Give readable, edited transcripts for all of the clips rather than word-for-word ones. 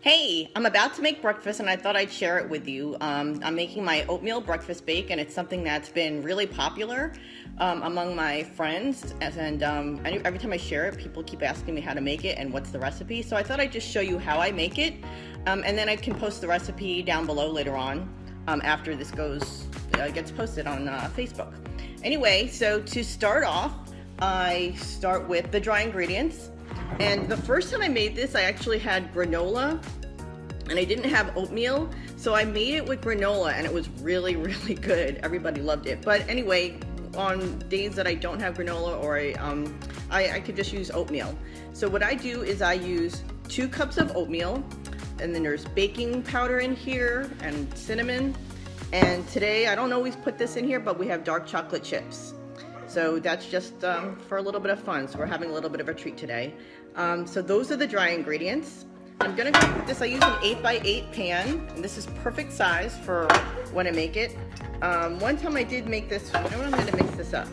Hey, I'm about to make breakfast and I thought I'd share it with you. I'm making my oatmeal breakfast bake, and it's something that's been really popular among my friends. And every time I share it, people keep asking me how to make it and what's the recipe. So I thought I'd just show you how I make it, and then I can post the recipe down below later on after this gets posted on Facebook. Anyway, so to start off, I start with the dry ingredients. And the first time I made this, I actually had granola and I didn't have oatmeal, so I made it with granola and it was really, really good. Everybody loved it. But anyway, on days that I don't have granola or I could just use oatmeal. So what I do is I use 2 cups of oatmeal, and then there's baking powder in here and cinnamon. And today, I don't always put this in here, but we have dark chocolate chips. So that's just for a little bit of fun. So we're having a little bit of a treat today. So those are the dry ingredients. I'm gonna go with this. I use an 8x8 pan, and this is perfect size for when I make it. One time I did make this, you know what, I'm gonna mix this up.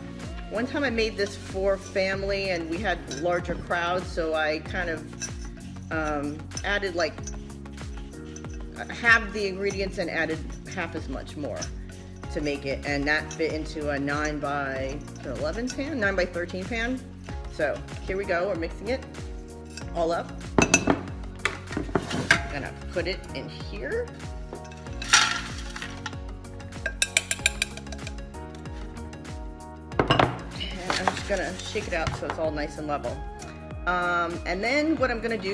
One time I made this for family and we had larger crowds, so I kind of added like half the ingredients and added half as much more to make it, and that fit into a 9x11 pan, 9x13 pan. So here we go, we're mixing it all up. I'm gonna put it in here. And I'm just gonna shake it out so it's all nice and level. And then what I'm gonna do,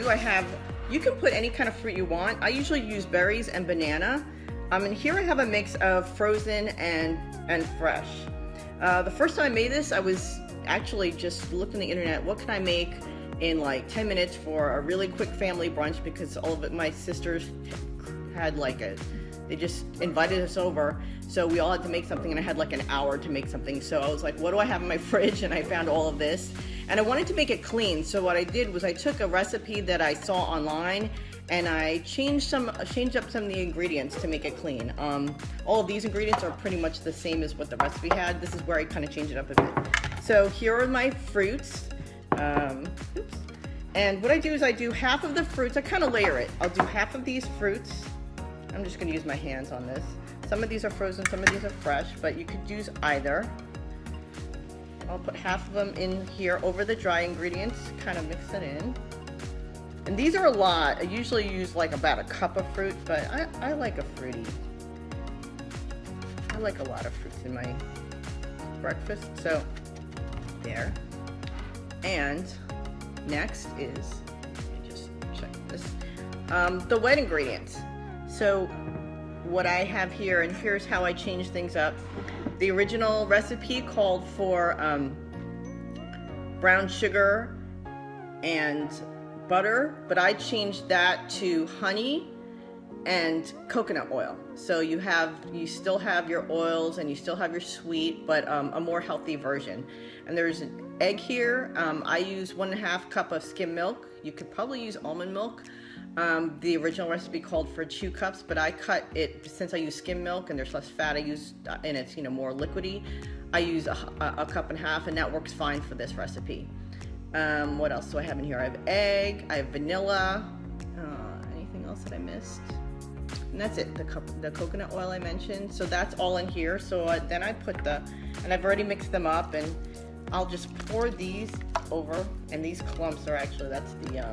you can put any kind of fruit you want. I usually use berries and banana. And here I have a mix of frozen and fresh. The first time I made this, I was actually just looking on the internet, what can I make in like 10 minutes for a really quick family brunch, because all of it, my sisters had they just invited us over, so we all had to make something, and I had like an hour to make something. So I was like, what do I have in my fridge? And I found all of this, and I wanted to make it clean. So what I did was I took a recipe that I saw online, and I changed up some of the ingredients to make it clean. All of these ingredients are pretty much the same as what the recipe had. This is where I kind of changed it up a bit. So here are my fruits. And what I do is I do half of the fruits. I kind of layer it. I'll do half of these fruits. I'm just going to use my hands on this. Some of these are frozen, some of these are fresh, but you could use either. I'll put half of them in here over the dry ingredients, kind of mix it in. And these are a lot. I usually use like about a cup of fruit, but I like a fruity. I like a lot of fruits in my breakfast, so there. And next is, let me just check this, the wet ingredients. So what I have here, and here's how I change things up. The original recipe called for brown sugar and butter, but I changed that to honey and coconut oil. So you still have your oils and you still have your sweet, but a more healthy version. And there's an egg here. I use 1.5 cup of skim milk. You could probably use almond milk. The original recipe called for 2 cups, but I cut it, since I use skim milk and there's less fat I use, and it's more liquidy, I use a cup and a half, and that works fine for this recipe. What else do I have in here? I have egg, I have vanilla, anything else that I missed? And that's it, the coconut oil I mentioned. So that's all in here. So then I put and I've already mixed them up, and I'll just pour these over, and these clumps are actually, that's the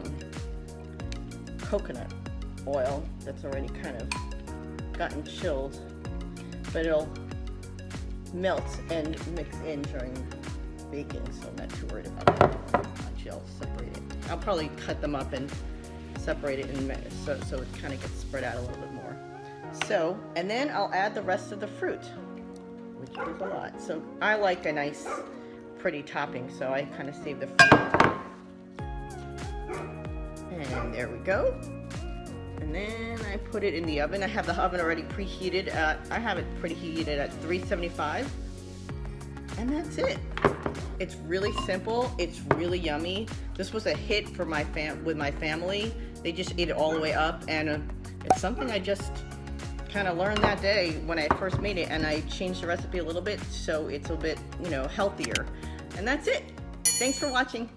coconut oil that's already kind of gotten chilled, but it'll melt and mix in during baking, so I'm not too worried about that. Actually, I'll separate it. I'll probably cut them up and separate it so it kind of gets spread out a little bit more. So, and then I'll add the rest of the fruit, which is a lot. So I like a nice pretty topping, so I kind of save the fruit. And there we go. And then I put it in the oven. I have the oven already preheated I have it preheated at 375. And that's it. It's really simple. It's really yummy. This was a hit for with my family. They just ate it all the way up, and it's something I just kind of learned that day when I first made it, and I changed the recipe a little bit so it's a bit, healthier. And that's it. Thanks for watching.